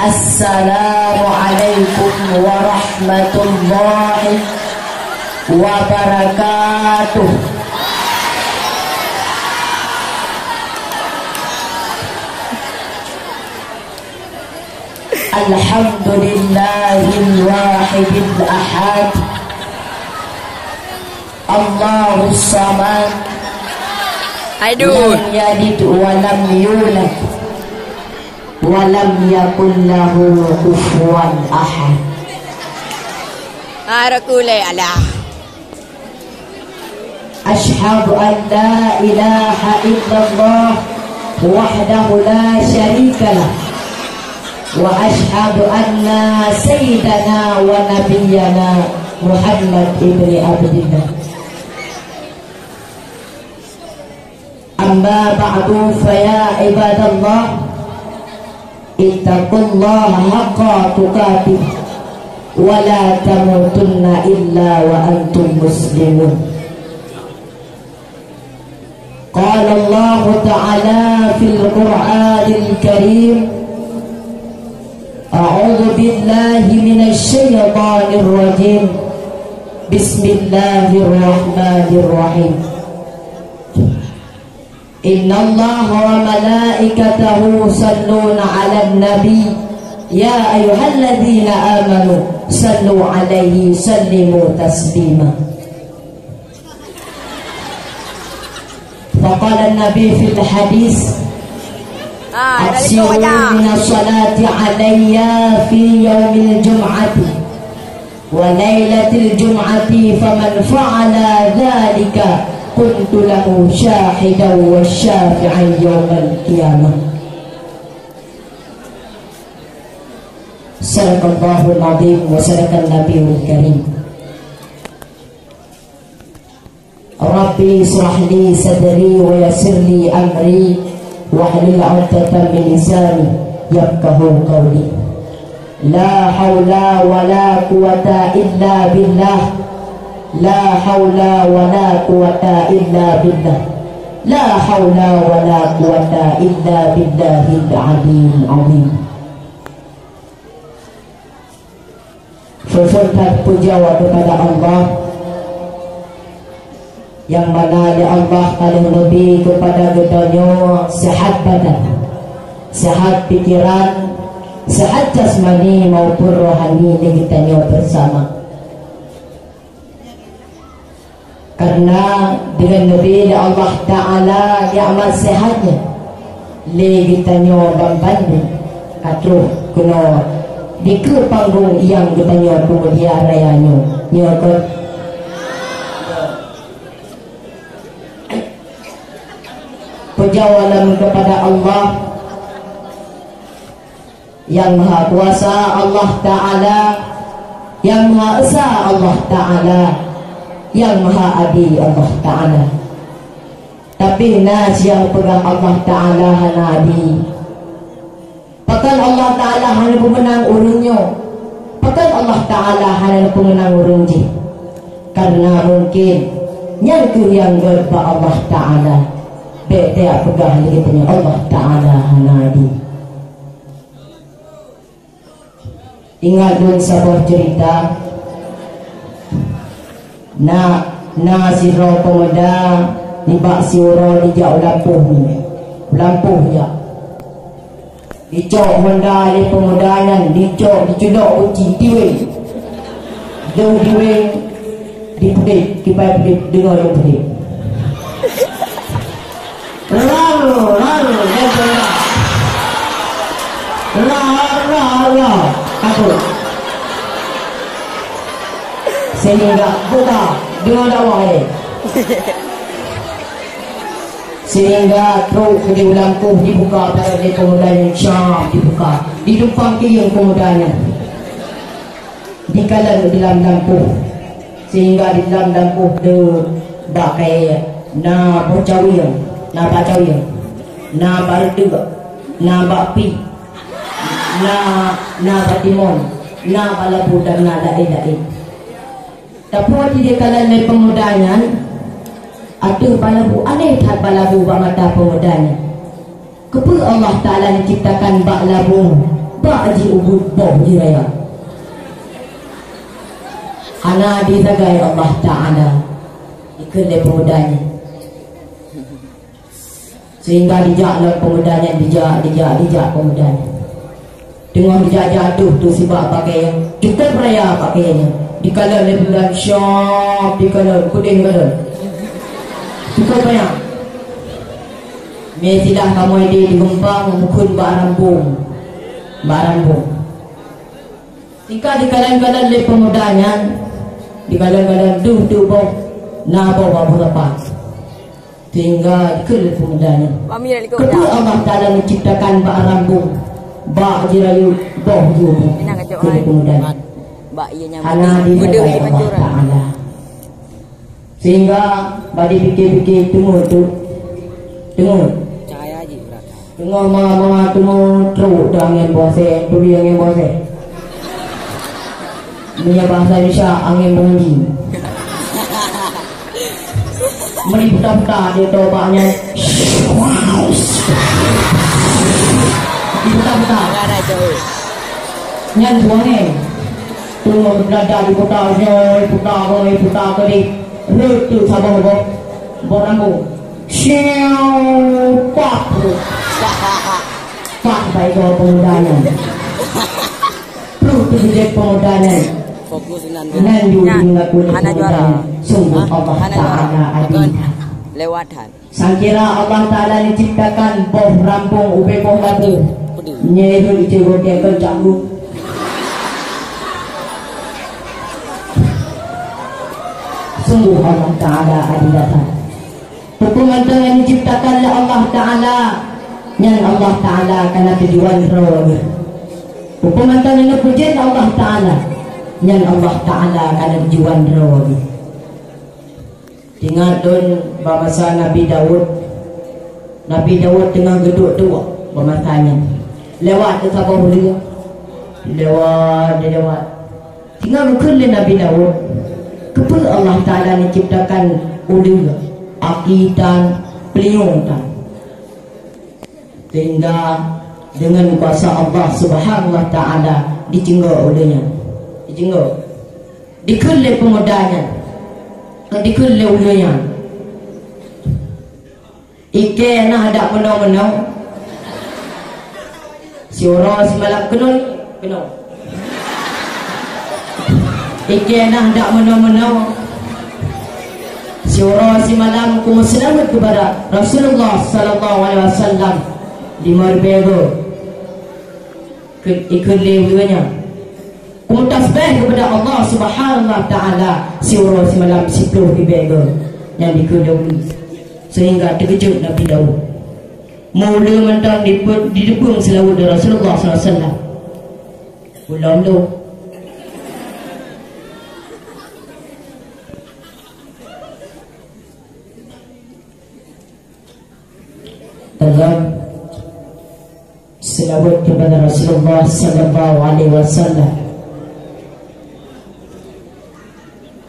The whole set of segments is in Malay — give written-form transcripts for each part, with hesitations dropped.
Assalamualaikum warahmatullahi wabarakatuh. Alhamdulillahil wahidil ahad, Allahus samad, lam yalid wa lam yulad wa lam yakul lahu kufuwan ahad. Arakule Allah. Ashhadu an la ilaha illallah wahdahu la syarika lah, wa ashhadu anna sayyidana wa nabiyyana Muhammad ibni Abdillah. Amma ba'du, faya ibadallah, ittaqullaha haqqa tuqatih wa la tamutunna illa wa antum muslimun. Qala Allah ta'ala fil Qur'anil Karim, a'udzu billahi minasy syaithanir rajim. Bismillahirrahmanirrahim. Innallaha wa malaikatahu yusalluna 'alan nabi ya ayyuhalladzina amanu sallu 'alaihi sallimu taslima. Faqala an-nabi fil hadis, aksiru minas salati 'alayya fi yaumil jum'ati wa lailatil jum'ati, faman fa'ala dhalika kuntu lahu syahidan wa syafi'an yawmal qiyamah. Sadaqallahul azim wa sadaqan nabiyul karim. Rabbi israh li sadri wa yassir li amri wahlul 'uqdatam min lisani yafqahu qawli. La haula wa la quwwata illa billah. La haula wa la quwwata illa billah. La haula wa la quwwata illa billahil aliyyil azim. Sesuatu puja kepada Allah yang mana ya Allah paling lebih kepada gedanya sehat badan, sehat pikiran, sehat jasmani maupun rohani kita bersama. Karena dengan lebih Allah Ta'ala yang amat sehatnya le kita dan banding katruh kena di ke panggung yang kita kemudian rayanya nyokot pujawalan kepada Allah yang maha kuasa, Allah Ta'ala yang maha esa, Allah Ta'ala yang maha adi, Allah Ta'ala. Tapi nas yang pegang Allah Ta'ala hana adi, pakan Allah Ta'ala hana pemenang urungnya, pakan Allah Ta'ala hana pemenang urungnya. Karena mungkin yang tu yang berba Allah Ta'ala beda pegang lagi Allah Ta'ala hana adi. Ingat dulu sebuah cerita, na siro pemuda ni bak siuro di jauh lampuh ya dicok honda di pemudanya, dicok dicudok uci diwe jauh diwe dipedit kipai pedit dengar yang pedit lalu aku sehingga buka dengan dakwah sehingga terus di lampu dibuka pada di pemudanya, syam dibuka di depan kiri pemudanya di dalam lampu, sehingga di dalam lampu de bakai na bocawir na bacawir na barduga na bapi na batimon na balabu dan na dae. Tapi waktu dia kalah dari pemudanya, ada balabu aneh tak balabu bak mata pemudanya. Kepada Allah Ta'ala menciptakan bak labu Pak Haji Ubud Boh Jiraya Ana disagai Allah Ta'ala Ikhlas pemudanya sehingga dijaklah pemudanya, dijak pemudanya. Tengah dijak jatuh tu sebab pakai yang cukup raya pakainya. Dikala le bulan Syab, dikala kuding badan. Cukup raya. Mestilah kamu ini digempang mukun barambung. Jika dikala-kala le pemudanya, dikala-kala tu boh na bawa berapa. Sehingga dikala pemudanya. Kedua Allah Ta'ala menciptakan bak rambung, bak jirayu, boh juga. Kedua pemudanya. Hana disagai Allah Ta'ala. Sehingga badi fikir-fikir tunggu mama tunggu teruk dah angin bose, tuli angin bose. Punya bahasa Indonesia angin bunyi. Meri putar-putar dia tobaknya. Putar-putar. Nyan tuangnya. Tunggu belajar di putar ke di. Rutu sabang bok rambut. Siau pak. Pak baik kau pemudanya. Perlu terjadi pemudanya. Fokus nan juga Hana juara. Sungguh Allah Ta'ala adil. Lewatan. Sangkira Allah Ta'ala diciptakan boh rampung ube boh batu. Nyeru dicegot dia kerjamu. Sungguh Allah Ta'ala adilatan. Hukuman yang diciptakan oleh Allah Ta'ala, yang Allah Ta'ala karena tujuan roh. Hukuman yang dipuji Allah Ta'ala, yang Allah Ta'ala karena tujuan roh. Ingat don bahasa Nabi Daud tengah geduk tua bermasanya. Lewat ke sabah dia. Lewat. Tinggal bukan Nabi Daud. Kepada Allah Ta'ala menciptakan ulia, akitan, peliungtan. Sehingga dengan kuasa Allah Subhanahu Wa Ta'ala dijenggok olehnya. Dikelih pemudanya, dikelih ulianya. Ike nak ada menau-menau. Si orang semalam kenal. Ike nak ada menau-menau. Si orang semalam kumuselamat kepada Rasulullah Sallallahu Alaihi Wasallam di Marbego. Ikelih ulianya. Kumusbih kepada Allah Subhanahu Wa Ta'ala. Si orang semalam 10 ibego yang dikedui. Sehingga terkejut Nabi Daud. Mula mentang didepung selawat dari Rasulullah SAW. Belum tu. Dalam selawat kepada Rasulullah SAW,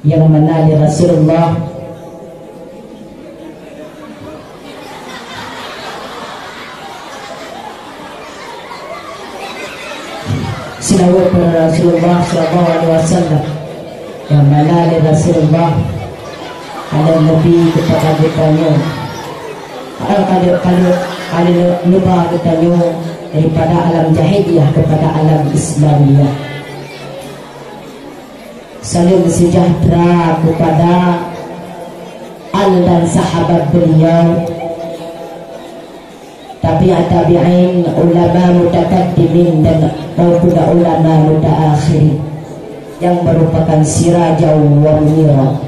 yang mana di Rasulullah selawat kepada Rasulullah SAW, yang mana di Rasulullah ada Nabi kepada kitanya. Kalau lupa kitanya daripada alam jahiliyah kepada alam Islamiyah. Salam sejahtera kepada al dan sahabat beliau, tabi'in, ulama mutakaddimin dan maupun ulama mutaakhirin yang merupakan sirajau wa munira.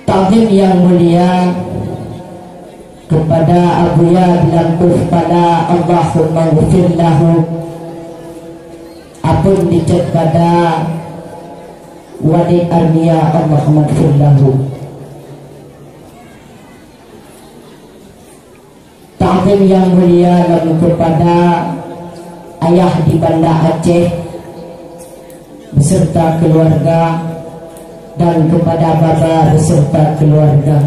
Ta'zim yang mulia kepada Abuya bilantuh pada Allahumma ghfir lahu, apun dicat pada Wadi Armia Allahumma ghfir lahu. Ta'zim yang mulia lalu kepada ayah di Banda Aceh beserta keluarga, dan kepada baba beserta keluarga,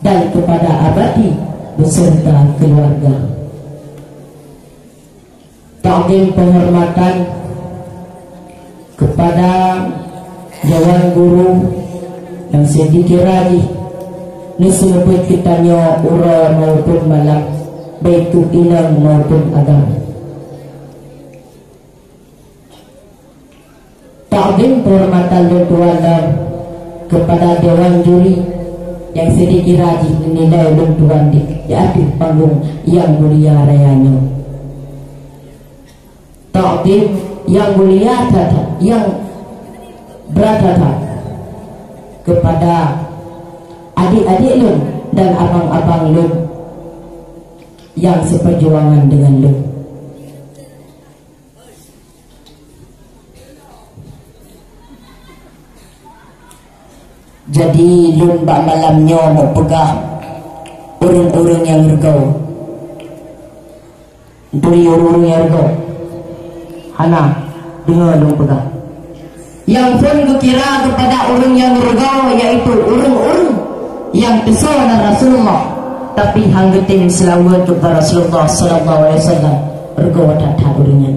dan kepada abadi beserta keluarga. Takdim penghormatan kepada Dewan Guru yang saya dikiraji nisebut kitanya ura maupun malam, baik itu inang maupun agama. Takdim penghormatan luntuan kepada Dewan Juri yang sedikit rajin menilai luntuan di akhir panggung yang mulia rayanya. Takdim yang mulia yang berada kepada adik-adik lun dan abang-abang lun yang seperjuangan dengan lun. Jadi lun bak malamnya mau pegah urung-urung yang regau, beri urung yang regau. Hana dengar lun pegah. Yang pun kukira kepada urung yang regau, yaitu urung-urung yang pesona Rasulullah, tapi hanggetin selawat kepada Rasulullah sallallahu alaihi wasallam regau datang urungnya.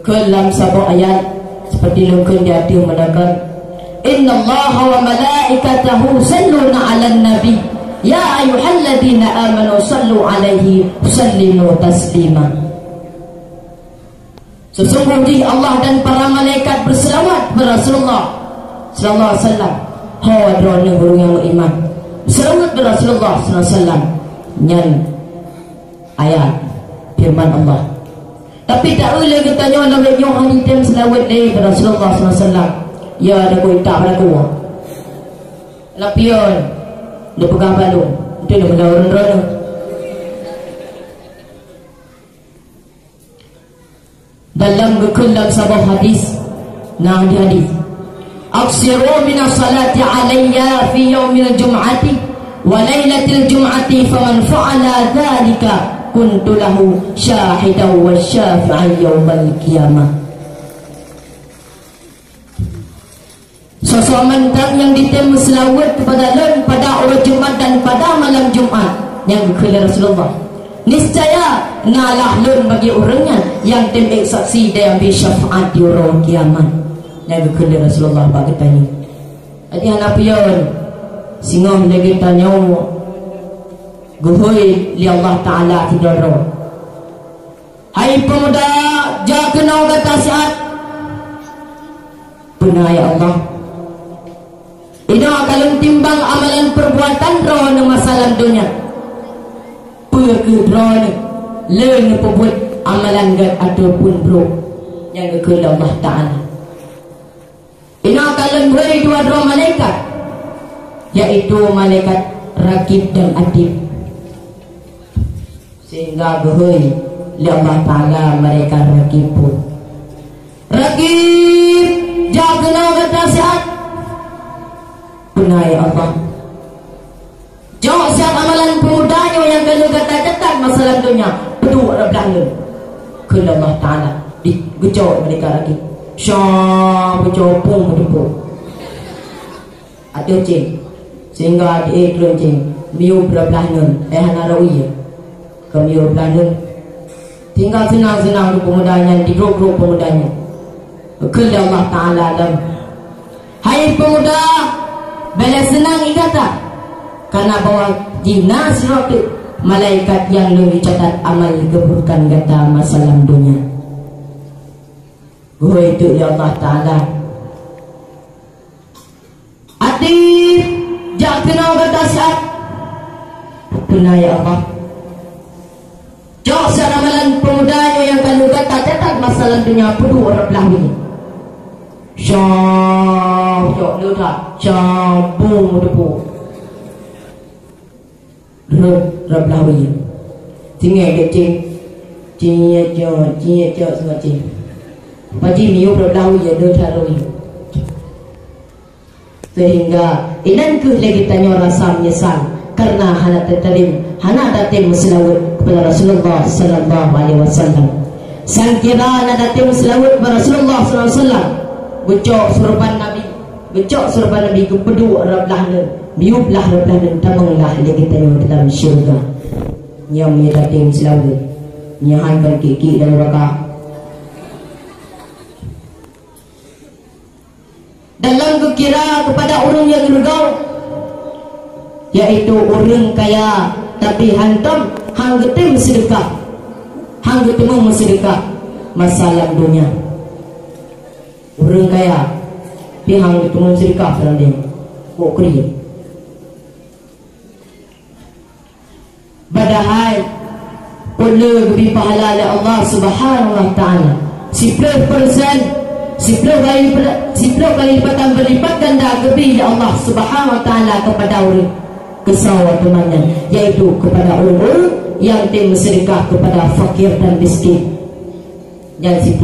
Kelam sabuk ayat seperti lukun dia ada mendakan Inna Allah wa malaikatahu salluna ala nabi ya ayyuhalladzina amanu sallu alaihi sallimu taslima. Sesungguhnya Allah dan para malaikat berselawat kepada Rasulullah sallallahu alaihi wasallam. Hawadrona guru yang iman selawat kepada Rasulullah sallallahu alaihi wasallam. Nyan ayat firman Allah. Tapi tak boleh kita nyonya nak nyong hari tem selawat ni kepada Rasulullah sallallahu alaihi wasallam. Ya ada kau tak pada kau. Lapion dia pegang balung. Itu dia benda orang-orang. Dalam kekullam sabah hadis, nah di hadis. Aksiru min as-salati alayya fi yaumil jum'ati wa lailatil jum'ati faman fa'ala dhalika kuntu lahu syahidan wa syafi'an yaumal qiyamah. Sosok mentang yang ditemu selawat kepada lun pada orang Jumat dan pada malam Jumat yang dikira Rasulullah. Niscaya nalah lun bagi orangnya yang temik saksi dan ambil syafaat di orang kiamat. Yang dikira Rasulullah bagi tanya. Jadi anak pion singah lagi tanya guhui li Allah Ta'ala tidoro. Hai pemuda, jangan kenal kata sihat. Benar ya Allah. Ina kalau timbang amalan perbuatan roh na masalah dunia. Pergi roh ni learn perbuat amalan gad ataupun bro yang ke Allah Ta'ala. Ina kalau beri dua malaikat, yaitu malaikat rakib dan atib. Sehingga berhoi li Allah Ta'ala mereka rakib pun. Rakib jaga kata sihat. Benar ya Allah. Jauh siap amalan pemudanya yang kalau kata cetak masalah dunia betul ada belakang ke Allah Ta'ala di gejauh mereka lagi syam gejauh pun berdepuk ada cing sehingga ada cing miu berbelakang hanarawi ke miu belakang tinggal senang-senang pemudanya di grup-grup pemudanya ke Allah Ta'ala dalam hai pemuda bila senang ikata karena bawa jinas roti malaikat yang lebih catat amal keburukan kata masalah dunia. Gue itu ya Allah Ta'ala. Atif jak kenal kata siap. Benar ya Allah. Jauh siap amalan pemudanya yang kalau kata catat masalah dunia perlu orang belakang. Syam jok lu tak syam bung depu rab lawi tinggal ke cing jo semua cing pagi miu rab lawi lu tak lawi sehingga inan ke lagi tanya rasa menyesal karena hana tertarim hana datim selawat kepada Rasulullah sallallahu alaihi wasallam sangkira hana datim selawat kepada Rasulullah sallallahu alaihi wasallam. Bucok surupan Nabi Becok serba Nabi kepedu rablah ne, biublah rablah ne tamanglah dia kita dalam syurga. Yang mirating selalu, nyahankan kiki dan neraka. Dalam kekira kepada orang yang gergau, yaitu orang kaya tapi hantam hang getem sedekah, hang getemu sedekah masalah dunia. Orang kaya tapi hang getemu sedekah dalam dia kok kriya. Padahal perlu lebih pahala oleh Allah Subhanahu wa taala 10% 10 kali lipatan berlipat ganda lebih ya Allah Subhanahu wa taala kepada orang kesawat temannya, yaitu kepada orang yang bersedekah kepada fakir dan miskin yang 10%.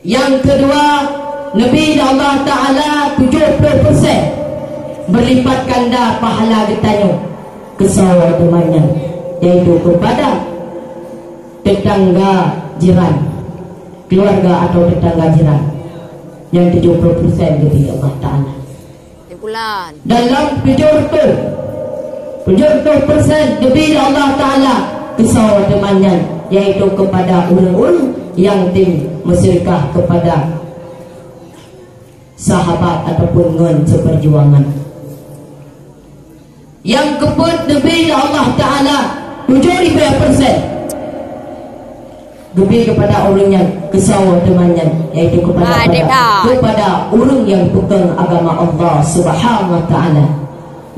Yang kedua, lebih ya Allah taala 70% berlipat ganda pahala getanya kesawat temannya, yaitu kepada tetangga jiran, keluarga atau tetangga jiran yang 70% lebih Allah Ta'ala. Dalam 70% lebih Allah Ta'ala kesawat temannya, yaitu kepada orang-orang yang bersedekah kepada sahabat ataupun ngen seperjuangan. Yang keempat lebih Allah Ta'ala 70% lebih kepada orang yang kesawat temannya, yaitu kepada orang yang pegang agama Allah Subhanahu wa taala.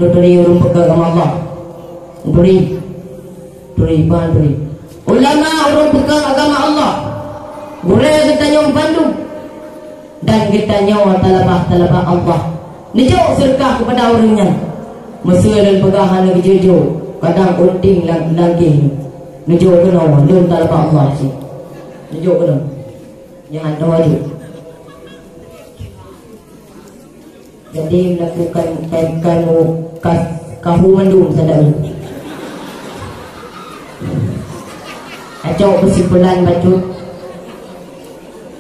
Nuturi orang pegang agama Allah. Nuturi ulama orang pegang agama Allah. Gurau kita nyom Bandung dan kita nyawa talabah Allah. Nijau sedekah kepada orangnya. Mesra dan pegahan lagi jujur. Kadang unting lagi. Nijau kena dan talabah Allah sih. Nijau kena. Jangan tahu aja. Jadi melakukan kamu kahu mandum sadar. Acau kesimpulan bacut.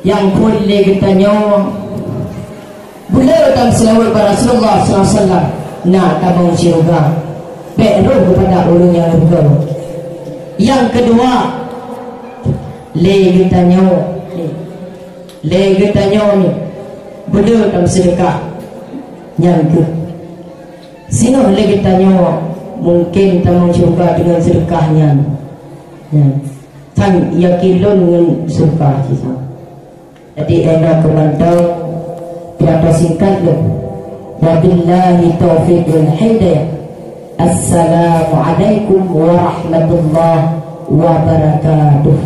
Yang boleh kita nyawa. Beliau dalam selawat kepada Rasulullah SAW. Nak tabung syurga. Beruh kepada orang yang lebih. Yang kedua, kita nyawa ni beliau dalam sedekah. Yang ke sino kita nyawa mungkin tabung syurga dengan sedekahnya. Kan yakin dengan surga sisa. Jadi enak kemantau tiada singkat loh. Wabillahi taufiq wal hidayah. Assalamualaikum warahmatullahi wabarakatuh.